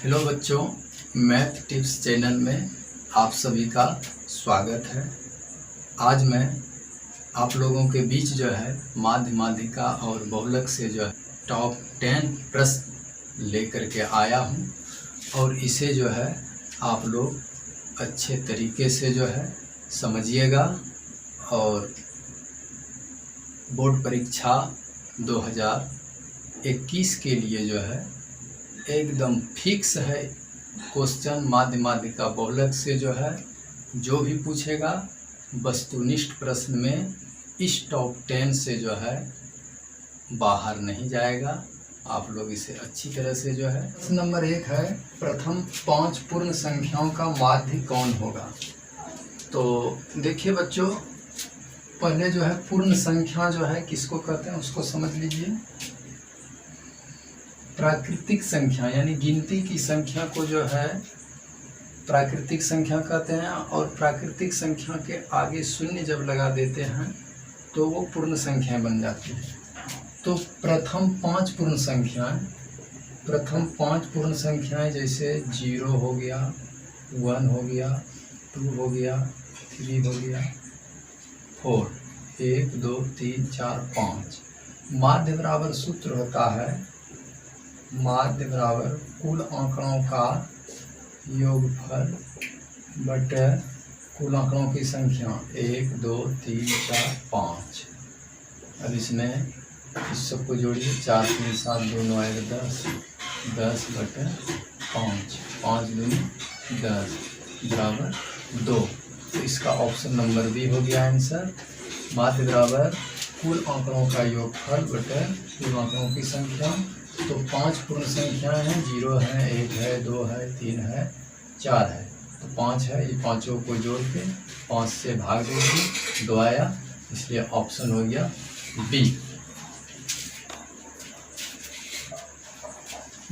Hello बच्चों, math tips channel में आप सभी का स्वागत है। आज मैं आप लोगों के बीच जो है माध्य माध्यिका और बहुलक से जो है टॉप 10 प्रश्न लेकर के आया हूं और इसे जो है आप लोग अच्छे तरीके से जो है समझिएगा और बोर्ड परीक्षा 2021 के लिए जो है एकदम फिक्स है क्वेश्चन माध्य माध्यिका बहुलक से जो है जो भी पूछेगा वस्तुनिष्ठ प्रश्न में इस टॉप 10 से जो है बाहर नहीं जाएगा। आप लोग इसे अच्छी तरह से जो है। प्रश्न नंबर 1 है, प्रथम 5 पूर्ण संख्याओं का माध्य कौन होगा। तो देखिए बच्चों, पहले जो है पूर्ण संख्या जो है किसको कहते हैं उसको समझ लीजिए। प्राकृतिक संख्या यानी गिनती की संख्या को जो है प्राकृतिक संख्या कहते हैं और प्राकृतिक संख्या के आगे शून्य जब लगा देते हैं तो वो पूर्ण संख्याएं बन जाती हैं। तो प्रथम 5 पूर्ण संख्याएं जैसे 0 हो गया, 1 हो गया, 2 हो गया, 3 हो गया, 4, 1 2 3 4 5। माध्य बराबर सूत्र होता है माध्य बराबर कुल आंकड़ों का योगफल बटे कुल आंकड़ों की संख्या 1 2 3 4 5। अब इसमें इस सबको जोड़िए, 4 3 7 2 9 1 10, 10 बटे 5, 5 2 10 बराबर 2। तो इसका ऑप्शन नंबर बी हो गया आंसर। माध्य बराबर कुल आंकड़ों का योगफल बटे कुल आंकड़ों की संख्या। तो 5 पूर्ण संख्याएं हैं, 0 है, 1 है, 2 है, 3 है, 4 है। तो 5 है, ये पांचों को जोड़ के 5 से भाग दीजिए, 2 आया, इसलिए ऑप्शन हो गया बी।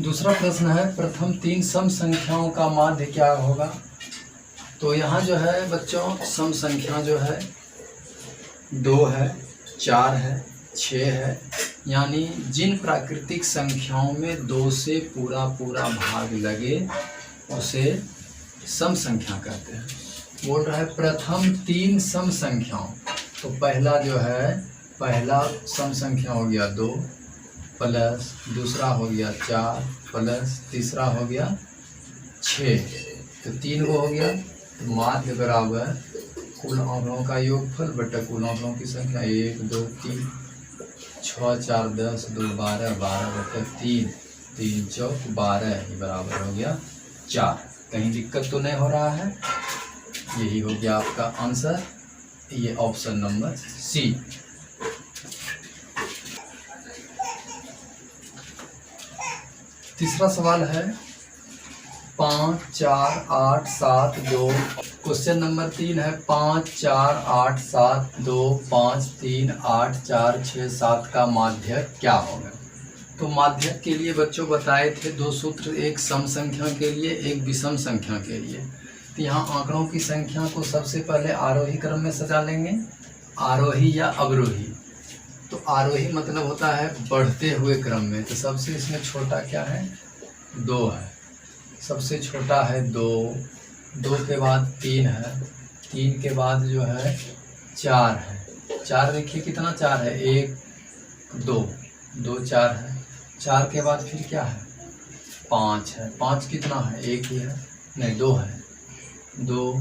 दूसरा प्रश्न है, प्रथम 3 सम संख्याओं का माध्य क्या होगा। तो यहाँ जो है बच्चों सम संख्या जो है 2 है, 4 है, 6 है, यानी जिन प्राकृतिक संख्याओं में 2 से पूरा भाग लगे उसे सम संख्या कहते हैं। बोल रहा है प्रथम 3 सम संख्याओं। तो पहला जो है पहला सम संख्या हो गया 2 प्लस दूसरा हो गया 4 प्लस तीसरा हो गया 6। तो 3 को हो गया। माध्य बराबर कुल आंकड़ों का योगफल बटा कुल आंकड़ों की संख्या 1 2 3 6 4 10 2 12 12 बटे 3 3 चौक 12 बराबर हो गया 4। कहीं दिक्कत तो नहीं हो रहा है। यही हो गया आपका आंसर, ये ऑप्शन नंबर सी। तीसरा सवाल है 5 4 8 7 2। क्वेश्चन नंबर 3 है 5 4 8 7 2 5 3 8 4 6 7 का माध्य क्या होगा। तो माध्य के लिए बच्चों बताए थे 2 सूत्र, एक सम संख्या के लिए एक विषम संख्या के लिए। तो यहाँ आंकड़ों की संख्या को सबसे पहले आरोही क्रम में सजा लेंगे, आरोही या अवरोही। तो आरोही मतलब होता है बढ़ते हुए क्रम में। तो सबसे इसमें छोटा क्या है 2 है, सबसे छोटा है 2, 2 के बाद 3 है, 3 के बाद जो है 4 है, 4 देखिए कितना 4 है 1 2 2 4 है, 4 के बाद फिर क्या है 5 है, 5 कितना है 1 ही है, नहीं 2 है, 2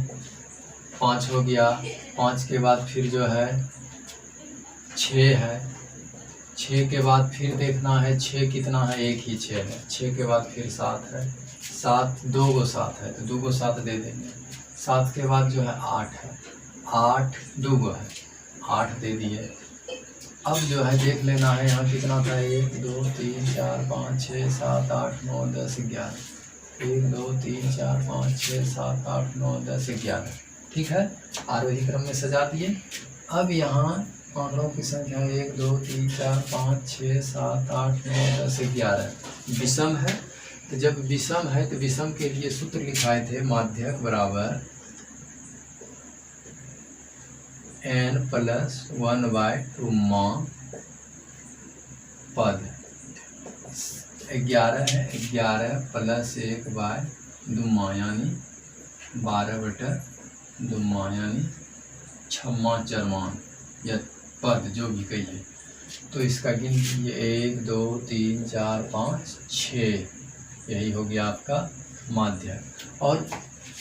5 हो गया। 5 के बाद फिर जो है 6 है, 6 के बाद फिर देखना है 6 कितना है 1 ही 6 है, 6 के बाद फिर 7 है, 7 2 को 7 है तो 2 को 7 दे देंगे। 7 के बाद जो है 8 है, 8 2 को है 8 दे दिए। अब जो है देख लेना है यहाँ कितना था 1 2 3 4 5 6 7 8 9 10 11, 1 2 3 4 5 6 7 8 9 10 11। ठीक है, आरोही क्रम में सजा दिए। अब यहाँ आंकड़ों की संख्या 1 2 3 4 5 6 7 8 9 10 11 विषम है। तो जब विषम है तो विषम के लिए सूत्र लिखाए थे माध्यक बराबर n+1/2 मा पद। 11 है, 11 प्लस 1/2 यानी 12/2 यानी छम्मा चरमान या पद जो भी कहिए। तो इसका गिन लीजिए 1 2 3 4 5 6, यही हो गया आपका माध्यक। और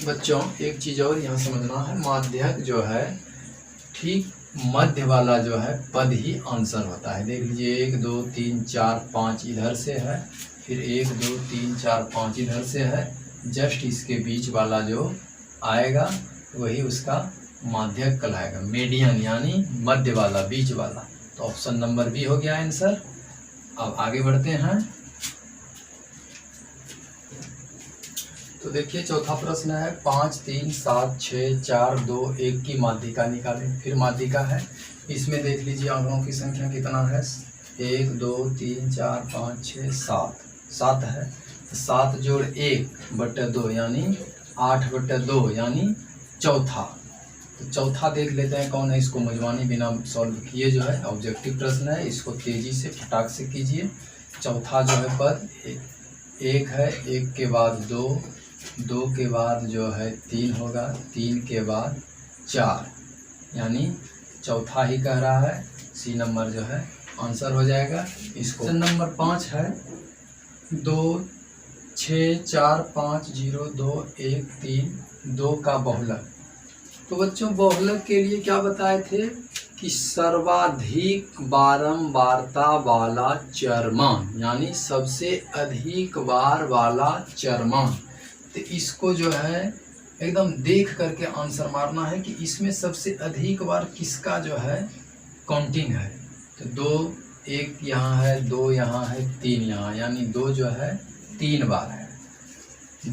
बच्चों एक चीज़ और यहाँ समझना है, माध्यक जो है ठीक मध्य वाला जो है पद ही आंसर होता है। देख लीजिए 1 2 3 4 5 इधर से है, फिर 1 2 3 4 5 इधर से है, जस्ट इसके बीच वाला जो आएगा वही उसका माध्यक कहलाएगा, मीडियन यानी मध्य वाला, बीच वाला। तो ऑप्शन नंबर बी हो गया आंसर। अब आगे बढ़ते हैं। तो देखिए चौथा प्रश्न है 5 3 7 6 4 2 1 की माध्यिका निकालें। फिर माध्यिका है, इसमें देख लीजिए आंकड़ों की संख्या कितना है, 1 2 3 4 5 6 7, 7 है। 7 जोड़ 1/2 यानी 8/2 यानी चौथा। तो चौथा देख लेते हैं कौन है, इसको मुझवानी बिना सॉल्व किए जो है ऑब्जेक्टिव प्रश्न है, इसको तेजी से फटाक से कीजिए। चौथा जो है पद 1 है, 1 के बाद 2, 2 के बाद जो है 3 होगा, 3 के बाद 4 यानी चौथा ही कह रहा है, सी नंबर जो है आंसर हो जाएगा। इसको नंबर 5 है 2 6 4 5 0 2 1 3 2 का बहुलक। तो बच्चों बहुलक के लिए क्या बताए थे कि सर्वाधिक बारंबारता वाला चरमान यानी सबसे अधिक बार वाला चरमान। तो इसको जो है एकदम देख करके आंसर मारना है कि इसमें सबसे अधिक बार किसका जो है काउंटिंग है। तो 2 1 यहाँ है, 2 यहाँ है, 3 यहाँ, यानी 2 जो है 3 बार है।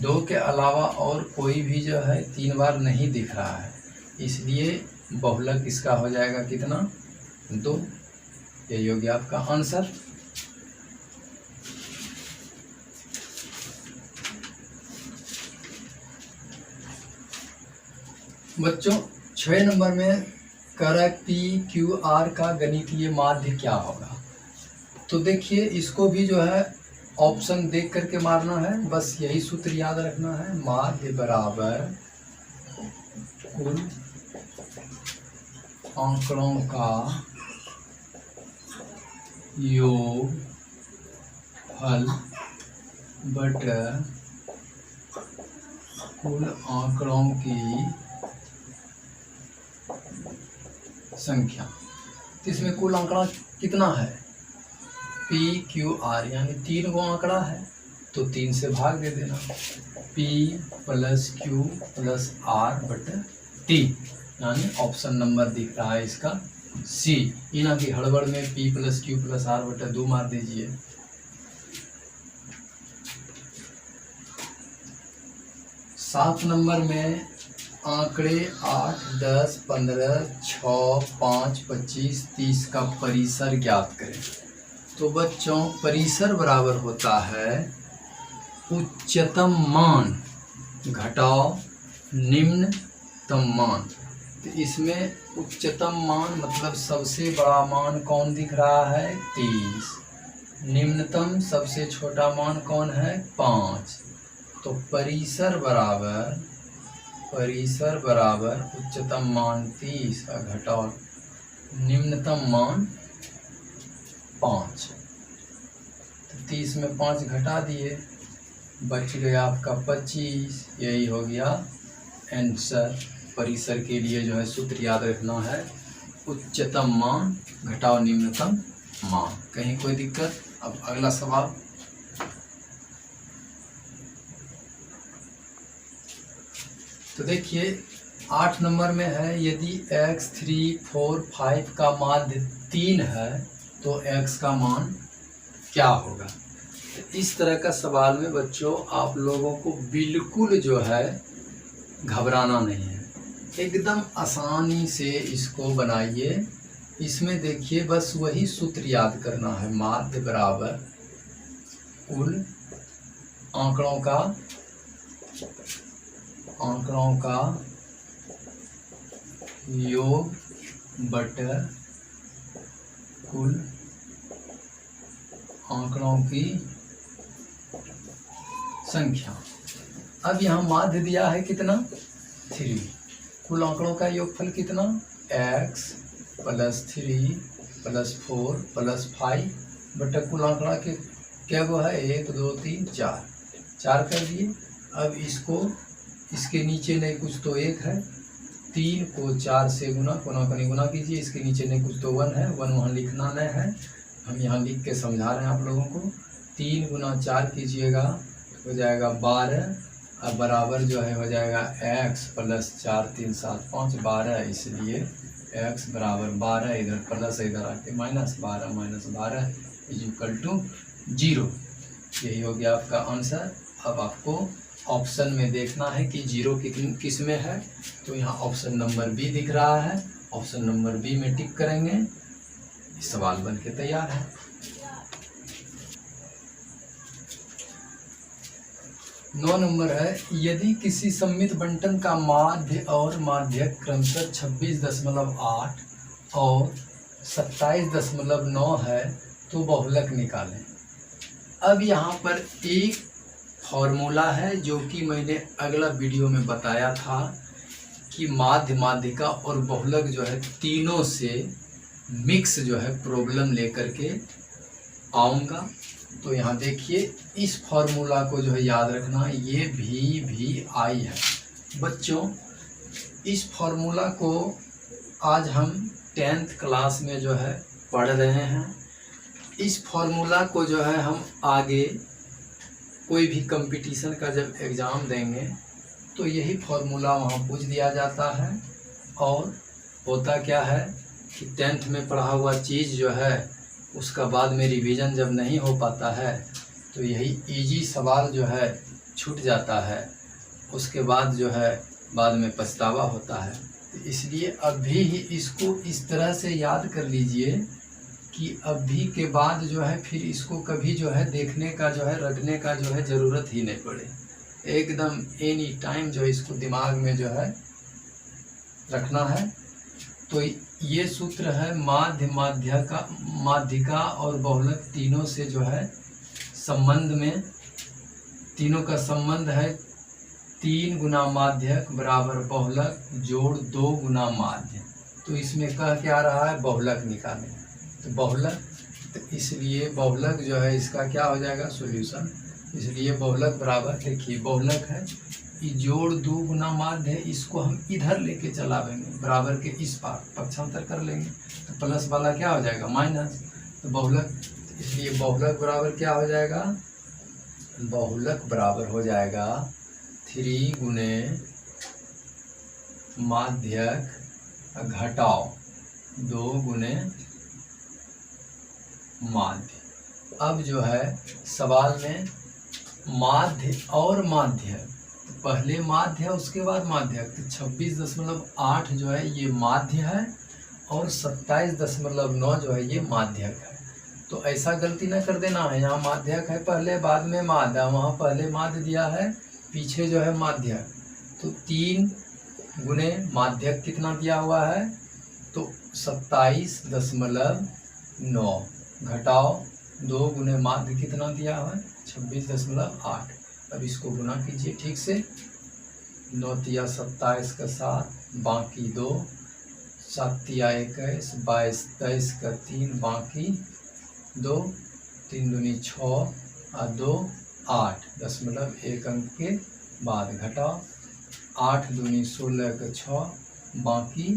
2 के अलावा और कोई भी जो है 3 बार नहीं दिख रहा है, इसलिए बहुलक इसका हो जाएगा कितना, 2। यही हो गया आपका आंसर। बच्चों 6 नंबर में कह रहा है PQR का गणितीय माध्य क्या होगा। तो देखिए इसको भी जो है ऑप्शन देख करके मारना है, बस यही सूत्र याद रखना है, माध्य बराबर कुल आंकड़ों का योग हल बटा कुल आंकड़ों की संख्या। तो इसमें कुल आंकड़ा कितना है, PQR यानी 3 गो आंकड़ा है, तो 3 से भाग दे देना, P + Q + R/T यानी ऑप्शन नंबर दिख रहा है इसका सी। इना की हड़बड़ में P + Q + R/2 मार दीजिए। सात नंबर में आंकड़े 8 10 15 6 5 25 30 का परिसर ज्ञात करें। तो बच्चों परिसर बराबर होता है उच्चतम मान घटाओ निम्नतम मान। तो इसमें उच्चतम मान मतलब सबसे बड़ा मान कौन दिख रहा है, 30। निम्नतम सबसे छोटा मान कौन है, 5। तो परिसर बराबर उच्चतम मान 30 और घटाओ निम्नतम मान 5। तो 30 में 5 घटा दिए, बच गया आपका 25। यही हो गया आंसर। परिसर के लिए जो है सूत्र याद रखना है, उच्चतम मान घटाओ निम्नतम मान। कहीं कोई दिक्कत। अब अगला सवाल, तो देखिए 8 नंबर में है यदि x 3 4 5 का माध्य 3 है तो x का मान क्या होगा। तो इस तरह का सवाल में बच्चों आप लोगों को बिल्कुल जो है घबराना नहीं है, एकदम आसानी से इसको बनाइए। इसमें देखिए बस वही सूत्र याद करना है, माध्य बराबर कुल आंकड़ों का योग बटा कुल आंकड़ों की संख्या। अब यहाँ माध्य दिया है कितना 3, कुल आंकड़ों का योगफल कितना x + 3 + 4 + 5 बटा कुल आंकड़ा के क्या गो है 1 2 3 4 कर दिए। अब इसको इसके नीचे नहीं कुछ तो 1 है, 3 को 4 से गुना गुना कीजिए, इसके नीचे नहीं कुछ तो 1 है, 1 वहाँ लिखना नहीं है, हम यहाँ लिख के समझा रहे हैं आप लोगों को। 3 × 4 कीजिएगा हो जाएगा 12, अब बराबर जो है हो जाएगा x + 4 3 7 5 12, इसलिए x बराबर 12, इधर प्लस इधर आके -12 = 0। यही हो गया आपका आंसर। अब आपको ऑप्शन में देखना है कि 0 किस में है, तो यहाँ ऑप्शन नंबर बी दिख रहा है, ऑप्शन नंबर बी में टिक करेंगे, सवाल बन के तैयार है। 9 नंबर है, यदि किसी सममित बंटन का माध्य और माध्यक क्रमशः 26.8 और 27.9 है तो बहुलक निकालें। अब यहाँ पर एक फॉर्मूला है जो कि मैंने अगला वीडियो में बताया था कि माध्य माध्यिका और बहुलक जो है तीनों से मिक्स जो है प्रॉब्लम लेकर के आऊँगा। तो यहाँ देखिए इस फॉर्मूला को जो है याद रखना, ये भी आई है बच्चों। इस फॉर्मूला को आज हम 10th क्लास में जो है पढ़ रहे हैं। इस फॉर्मूला को जो है हम आगे कोई भी कंपटीशन का जब एग्ज़ाम देंगे तो यही फॉर्मूला वहाँ पूछ दिया जाता है। और होता क्या है कि 10th में पढ़ा हुआ चीज़ जो है उसका बाद में रिवीजन जब नहीं हो पाता है तो यही इजी सवाल जो है छूट जाता है, उसके बाद जो है बाद में पछतावा होता है। तो इसलिए अभी ही इसको इस तरह से याद कर लीजिए कि अभी के बाद जो है फिर इसको कभी जो है देखने का जो है रटने का जो है ज़रूरत ही नहीं पड़े, एकदम एनी टाइम जो इसको दिमाग में जो है रखना है। तो ये सूत्र है माध्य माध्यिका और बहुलक तीनों से जो है संबंध में, तीनों का संबंध है 3 × माध्यक बराबर बहुलक जोड़ 2 × माध्य। तो इसमें कह के आ रहा है बहुलक निकालें, तो बहुलक, तो इसलिए बहुलक जो है इसका क्या हो जाएगा सॉल्यूशन। इसलिए बहुलक बराबर देखिए बहुलक है ये जोड़ 2 × माध्य है, इसको हम इधर लेके चलावेंगे बराबर के इस पार पक्षांतर कर लेंगे तो प्लस वाला क्या हो जाएगा माइनस। तो बहुलक, इसलिए बहुलक बराबर क्या हो जाएगा, बहुलक बराबर हो जाएगा 3 × माध्यक घटाओ 2 × माध्य। अब जो है सवाल में माध्य और माध्यक, पहले माध्य है उसके बाद माध्यक, तो 26.8 जो है ये माध्य है और 27.9 जो है ये माध्यक है। तो ऐसा गलती ना कर देना है, यहाँ माध्यक है पहले बाद में माध्य, वहाँ पहले माध्य दिया है पीछे जो है माध्यक। तो 3 × माध्यक कितना दिया हुआ है तो 27.9 घटाओ 2 × माध्य कितना दिया हुआ है 26.8। अब इसको गुना कीजिए ठीक से, 9 × 27 का 7 बाकी 2, 7 × 21 22 23 का 3 बाकी 2, 3 दूनी 6 और 2 8 1 अंक के बाद घटाओ 8 दूनी 16 का 6 बाकी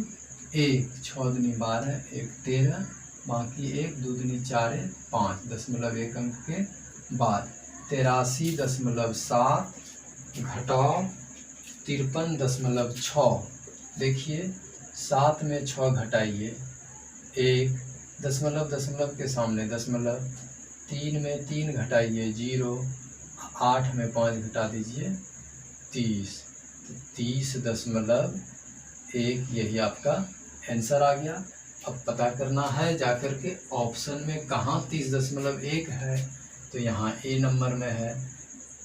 1, 6 दूनी 12 1 13 बाकी 1, 2 दूनी 4 5 1 अंक के बाद 83.7 घटाओ 53.6। देखिए 7 में 6 घटाइए 1, दशमलव के सामने दशमलव, 3 में 3 घटाइए 0, 8 में 5 घटा दीजिए 30, तो 30.1 यही आपका आंसर आ गया। अब पता करना है जाकर के ऑप्शन में कहाँ 30.1 है, तो यहाँ ए नंबर में है,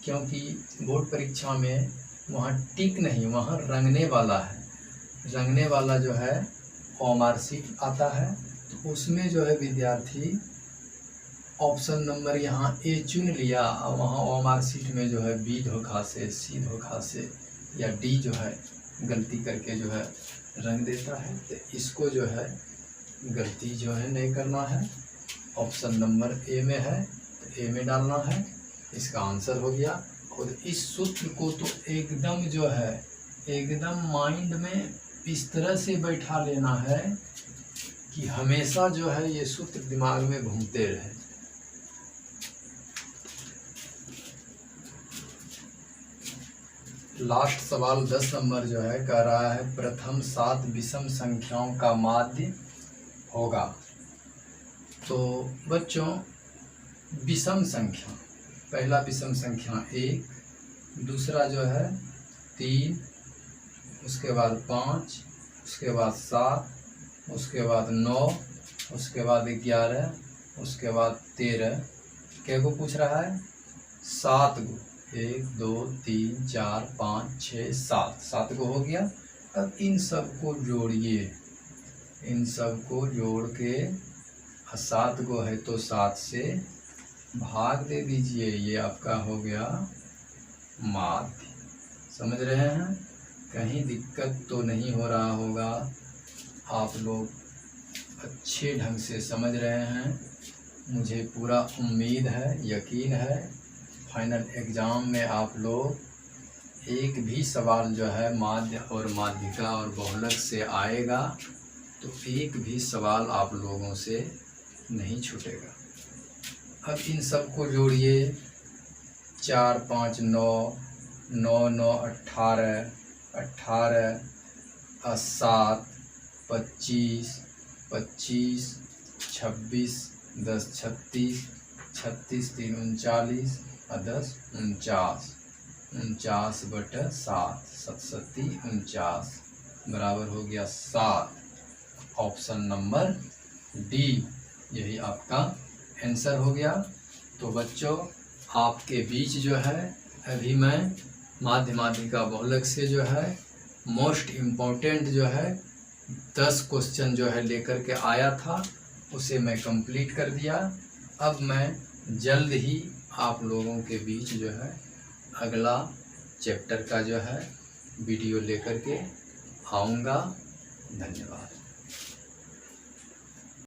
क्योंकि बोर्ड परीक्षा में वहाँ टिक नहीं, वहाँ रंगने वाला है, रंगने वाला जो है OMR शीट आता है, तो उसमें जो है विद्यार्थी ऑप्शन नंबर यहाँ ए चुन लिया और वहाँ ओएमआर शीट में जो है बी धोखा से, सी धोखा से या डी जो है गलती करके जो है रंग देता है। तो इसको जो है गलती जो है नहीं करना है। ऑप्शन नंबर ए में है तो ए में डालना है, इसका आंसर हो गया। और इस सूत्र को तो एकदम जो है एकदम माइंड में इस तरह से बैठा लेना है कि हमेशा जो है ये सूत्र दिमाग में घूमते रहे। लास्ट सवाल 10 नंबर जो है कह रहा है प्रथम 7 विषम संख्याओं का माध्य होगा। तो बच्चों विषम संख्या, पहला विषम संख्या 1, दूसरा जो है 3, उसके बाद 5, उसके बाद 7, उसके बाद 9, उसके बाद 11, उसके बाद 13। क्या को पूछ रहा है? 7 गो। 1 2 3 4 5 6 7, 7 गो हो गया। अब इन सब को जोड़िए, इन सब को जोड़ के 7 गो है तो 7 से भाग दे दीजिए, ये आपका हो गया माध्य। समझ रहे हैं? कहीं दिक्कत तो नहीं हो रहा होगा, आप लोग अच्छे ढंग से समझ रहे हैं, मुझे पूरा उम्मीद है, यकीन है। फाइनल एग्ज़ाम में आप लोग एक भी सवाल जो है माध्य और माध्यिका और बहुलक से आएगा तो एक भी सवाल आप लोगों से नहीं छूटेगा। अब इन सब को जोड़िए, 4 5 9, 9 9 18, 18 7 25, 25 26, 10 36, 36 3 39 और 10 49, 49 बटा 7, 7 49 बराबर हो गया 7। ऑप्शन नंबर डी यही आपका आंसर हो गया। तो बच्चों आपके बीच जो है अभी मैं माध्य माध्यिका बहुलक से जो है मोस्ट इम्पोर्टेंट जो है 10 क्वेश्चन जो है लेकर के आया था, उसे मैं कंप्लीट कर दिया। अब मैं जल्द ही आप लोगों के बीच जो है अगला चैप्टर का जो है वीडियो लेकर के आऊँगा। धन्यवाद।